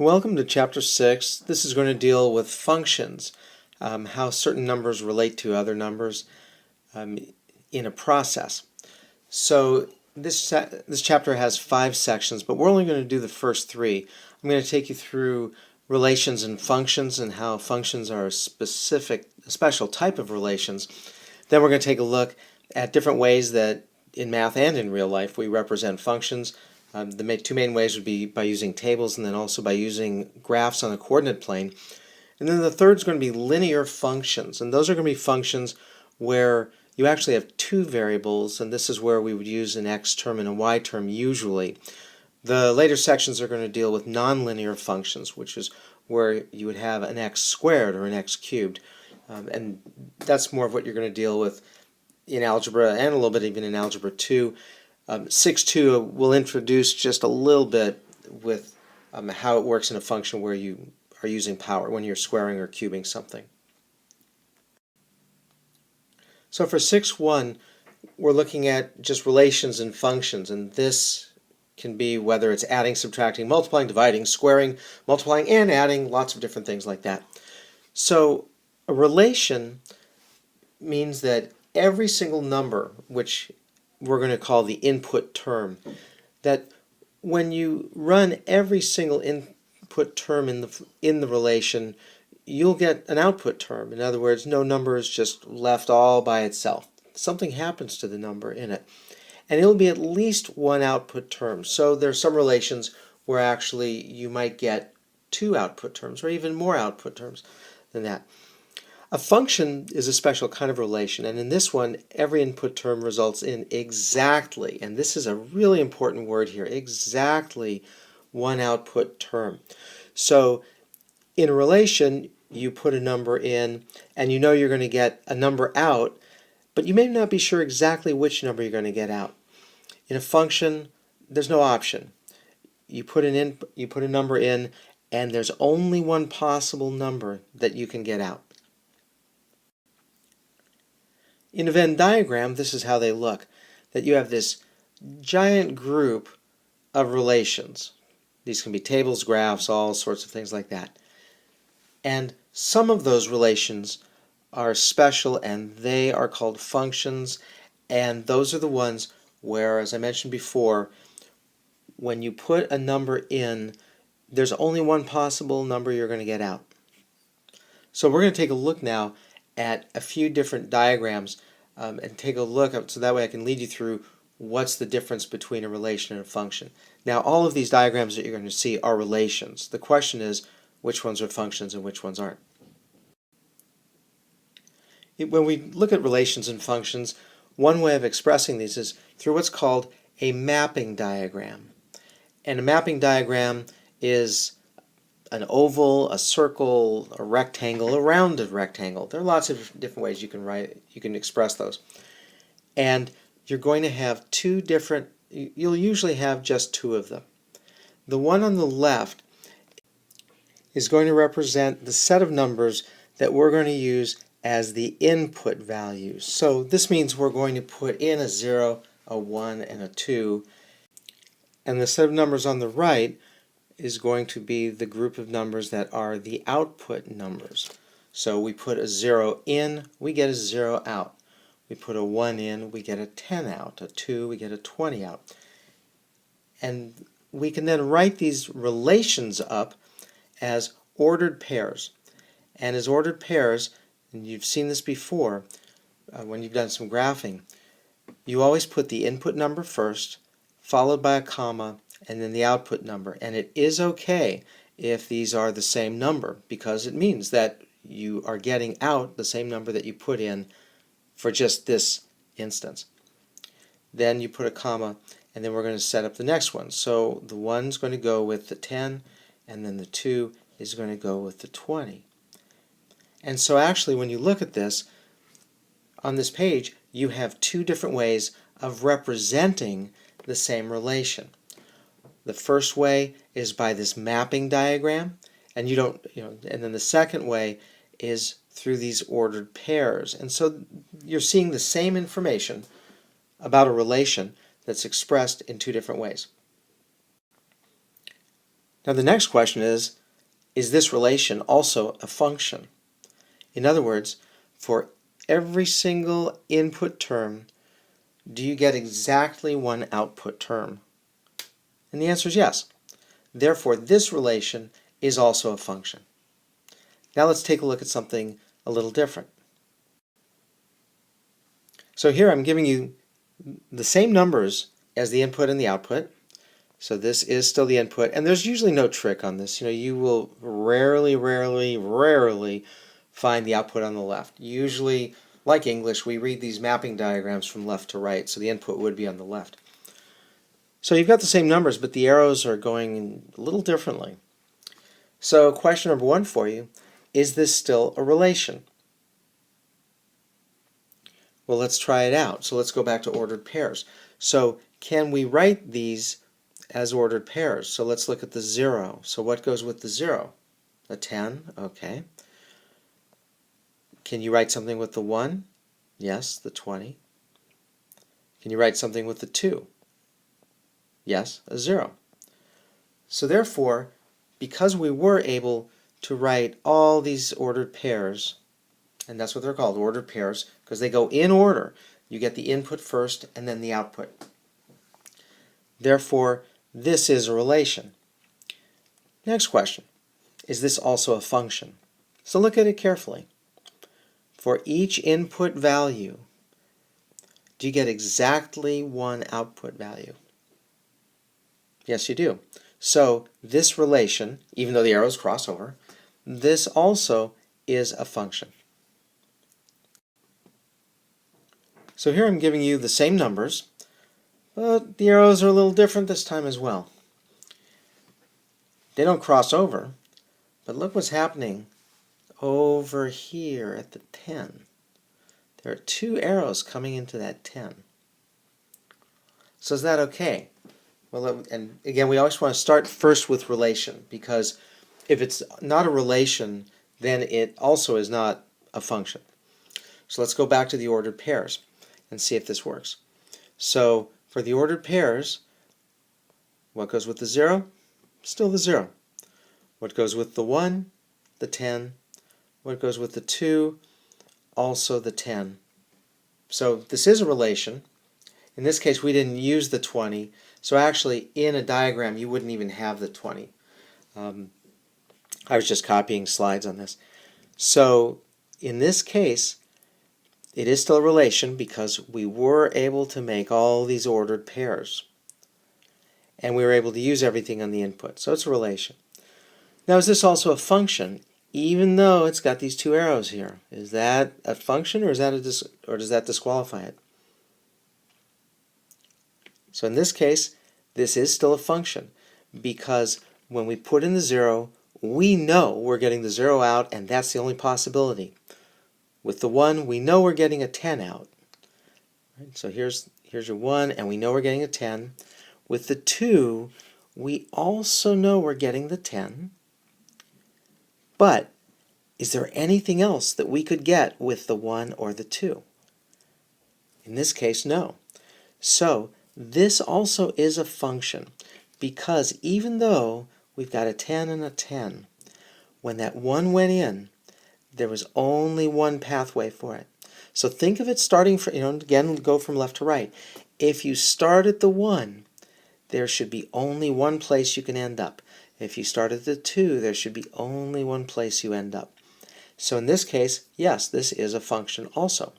Welcome to Chapter 6. This is going to deal with functions, how certain numbers relate to other numbers in a process. So this chapter has 5 sections, but we're only going to do the first 3. I'm going to take you through relations and functions and how functions are a special type of relations. Then we're going to take a look at different ways that in math and in real life we represent functions. The two main ways would be by using tables and then also by using graphs on a coordinate plane. And then the third is going to be linear functions, and those are going to be functions where you actually have 2 variables, and this is where we would use an x term and a y term usually. The later sections are going to deal with nonlinear functions, which is where you would have an x squared or an x cubed, and that's more of what you're going to deal with in algebra and a little bit even in algebra 2. 6.2 will introduce just a little bit with how it works in a function where you are using power when you're squaring or cubing something. So for 6.1 we're looking at just relations and functions, and this can be whether it's adding, subtracting, multiplying, dividing, squaring, multiplying, and adding, lots of different things like that. So a relation means that every single number, which we're going to call the input term, that when you run every single input term in the relation, you'll get an output term. In other words, no number is just left all by itself. Something happens to the number in it, and it'll be at least one output term. So there's some relations where actually you might get 2 output terms or even more output terms than that. A function is a special kind of relation, and in this one every input term results in exactly, and this is a really important word here, exactly one output term. So in a relation you put a number in and you know you're going to get a number out, but you may not be sure exactly which number you're going to get out. In a function there's no option. You put a number in and there's only one possible number that you can get out. In a Venn diagram, this is how they look, that you have this giant group of relations. These can be tables, graphs, all sorts of things like that. And some of those relations are special and they are called functions, and those are the ones where, as I mentioned before, when you put a number in, there's only one possible number you're going to get out. So we're going to take a look now at a few different diagrams and take a look so that way I can lead you through what's the difference between a relation and a function. Now all of these diagrams that you're going to see are relations. The question is which ones are functions and which ones aren't. When we look at relations and functions, one way of expressing these is through what's called a mapping diagram. And a mapping diagram is an oval, a circle, a rectangle, a rounded rectangle. There are lots of different ways you can express those. And you're going to have you'll usually have just 2 of them. The one on the left is going to represent the set of numbers that we're going to use as the input values. So this means we're going to put in a 0, a 1, and a 2. And the set of numbers on the right is going to be the group of numbers that are the output numbers. So we put a 0 in, we get a 0 out. We put a 1 in, we get a 10 out. A 2, we get a 20 out. And we can then write these relations up as ordered pairs. And as ordered pairs, and you've seen this before when you've done some graphing, you always put the input number first, followed by a comma, and then the output number. And it is okay if these are the same number, because it means that you are getting out the same number that you put in for just this instance. Then you put a comma, and then we're going to set up the next one. So the 1's going to go with the 10, and then the 2 is going to go with the 20. And so actually when you look at this, on this page, you have 2 different ways of representing the same relation. The first way is by this mapping diagram, and and then the second way is through these ordered pairs. And so you're seeing the same information about a relation that's expressed in 2 different ways. Now the next question is this relation also a function? In other words, for every single input term, do you get exactly one output term? And the answer is yes. Therefore, this relation is also a function. Now let's take a look at something a little different. So here I'm giving you the same numbers as the input and the output. So this is still the input, and there's usually no trick on this. You will rarely find the output on the left. Usually, like English, we read these mapping diagrams from left to right, so the input would be on the left. So you've got the same numbers, but the arrows are going a little differently. So question number 1 for you, is this still a relation? Well, let's try it out. So let's go back to ordered pairs. So can we write these as ordered pairs? So let's look at the 0. So what goes with the 0? A 10, okay. Can you write something with the 1? Yes, the 20. Can you write something with the 2? Yes, a 0. So therefore, because we were able to write all these ordered pairs, and that's what they're called, ordered pairs, because they go in order. You get the input first and then the output. Therefore, this is a relation. Next question, is this also a function? So look at it carefully. For each input value, do you get exactly one output value? Yes, you do. So this relation, even though the arrows cross over, this also is a function. So here I'm giving you the same numbers, but the arrows are a little different this time as well. They don't cross over, but look what's happening over here at the 10. There are 2 arrows coming into that 10. So is that okay? Well, and again, we always want to start first with relation, because if it's not a relation, then it also is not a function. So let's go back to the ordered pairs and see if this works. So for the ordered pairs, what goes with the 0? Still the 0. What goes with the 1? The 10. What goes with the 2? Also the 10. So this is a relation. In this case, we didn't use the 20. So actually, in a diagram, you wouldn't even have the 20. I was just copying slides on this. So in this case, it is still a relation because we were able to make all these ordered pairs. And we were able to use everything on the input. So it's a relation. Now, is this also a function, even though it's got these 2 arrows here? Is that a function, or is that or does that disqualify it? So in this case, this is still a function, because when we put in the 0, we know we're getting the 0 out, and that's the only possibility. With the 1, we know we're getting a 10 out. Right, so here's your 1, and we know we're getting a 10. With the 2, we also know we're getting the 10. But is there anything else that we could get with the 1 or the 2? In this case, no. So this also is a function, because even though we've got a 10 and a 10, when that 1 went in, there was only one pathway for it. So think of it starting from, again, go from left to right. If you start at the 1, there should be only one place you can end up. If you start at the 2, there should be only one place you end up. So in this case, yes, this is a function also.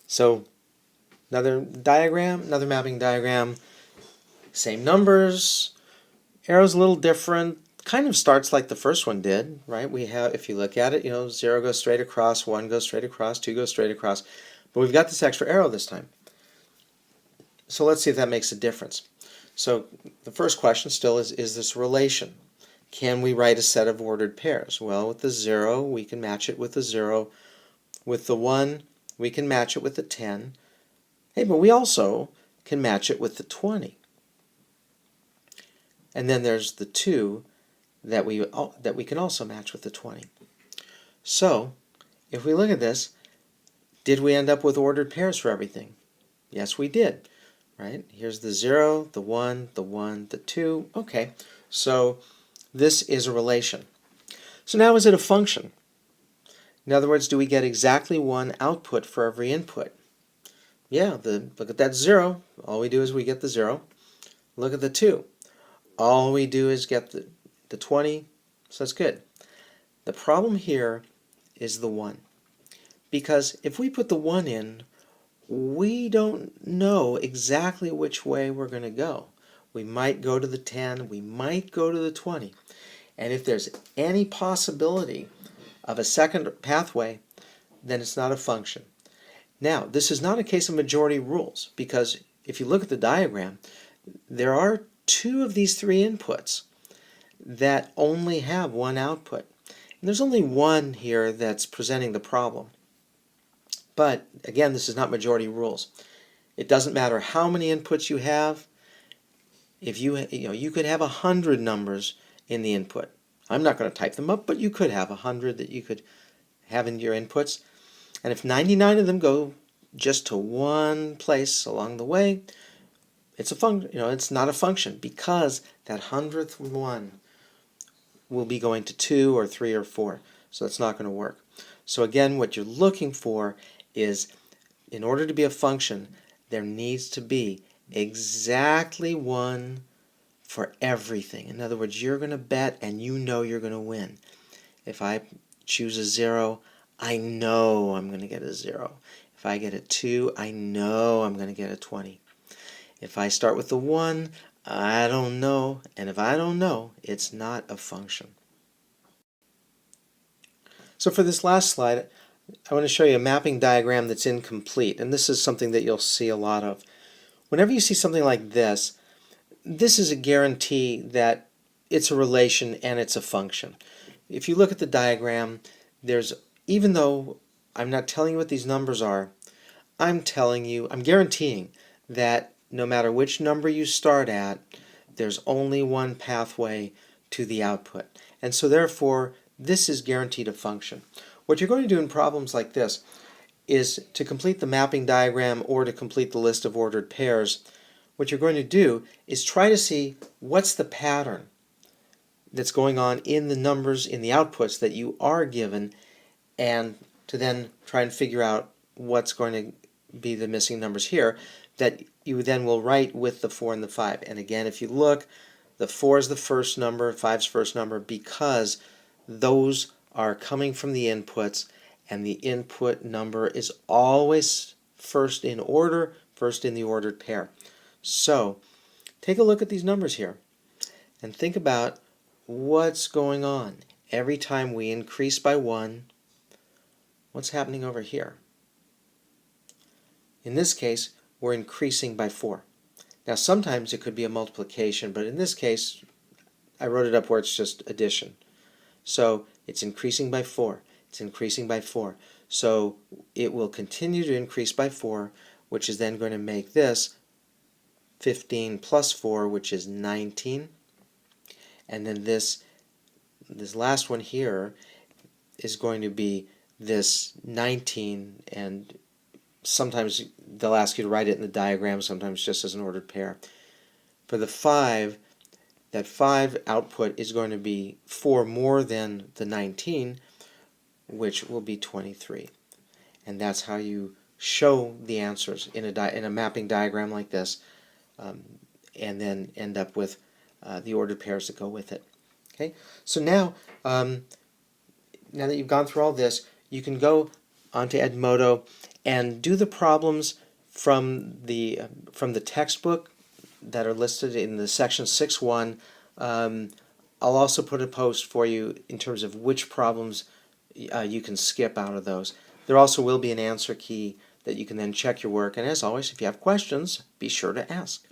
So another diagram, another mapping diagram, same numbers, arrows a little different, kind of starts like the first one did, right? We have, if you look at it, 0 goes straight across, 1 goes straight across, 2 goes straight across, but we've got this extra arrow this time. So let's see if that makes a difference. So the first question still is this a relation? Can we write a set of ordered pairs? Well, with the 0, we can match it with the 0. With the 1, we can match it with the 10. Hey, but we also can match it with the 20. And then there's the 2 that we can also match with the 20. So, if we look at this, did we end up with ordered pairs for everything? Yes, we did. right? Here's the 0, the 1, the 1, the 2. Okay, so this is a relation. So now is it a function? In other words, do we get exactly one output for every input? Yeah, look at that 0. All we do is we get the 0. Look at the 2. All we do is get the 20, so that's good. The problem here is the 1. Because if we put the 1 in, we don't know exactly which way we're going to go. We might go to the 10, we might go to the 20. And if there's any possibility of a second pathway, then it's not a function. Now, this is not a case of majority rules, because if you look at the diagram, there are 2 of these 3 inputs that only have one output. And there's only one here that's presenting the problem. But again, this is not majority rules. It doesn't matter how many inputs you have. If you could have 100 numbers in the input. I'm not going to type them up, but you could have 100 that you could have in your inputs. And if 99 of them go just to one place along the way, it's a function. It's not a function, because that 100th one will be going to 2 or 3 or 4. So that's not going to work. So again, what you're looking for is, in order to be a function, there needs to be exactly one for everything. In other words, you're going to bet and you know you're going to win. If I choose a 0, I know I'm going to get a 0. If I get a 2, I know I'm going to get a 20. If I start with the 1, I don't know. And if I don't know, it's not a function. So for this last slide, I want to show you a mapping diagram that's incomplete. And this is something that you'll see a lot of. Whenever you see something like this is a guarantee that it's a relation and it's a function. If you look at the diagram, even though I'm not telling you what these numbers are, I'm guaranteeing that no matter which number you start at, there's only one pathway to the output. And so therefore, this is guaranteed a function. What you're going to do in problems like this is, to complete the mapping diagram or to complete the list of ordered pairs, what you're going to do is try to see what's the pattern that's going on in the numbers, in the outputs that you are given, and to then try and figure out what's going to be the missing numbers here that you then will write with the 4 and the 5. And again, if you look, the 4 is the first number, 5's first number, because those are coming from the inputs, and the input number is always first in order, first in the ordered pair. So take a look at these numbers here and think about what's going on. Every time we increase by 1, what's happening over here? In this case, we're increasing by 4. Now sometimes it could be a multiplication, but in this case I wrote it up where it's just addition. So it's increasing by 4. It's increasing by 4. So it will continue to increase by 4, which is then going to make this 15 plus 4, which is 19. And then this last one here is going to be this 19, and sometimes they'll ask you to write it in the diagram, sometimes just as an ordered pair. For the 5, that 5 output is going to be 4 more than the 19, which will be 23. And that's how you show the answers in a mapping diagram like this, and then end up with the ordered pairs that go with it. Okay, so now that you've gone through all this, you can go onto Edmodo and do the problems from the textbook that are listed in the section 6.1. I'll also put a post for you in terms of which problems you can skip out of those. There also will be an answer key that you can then check your work, and as always, if you have questions, be sure to ask.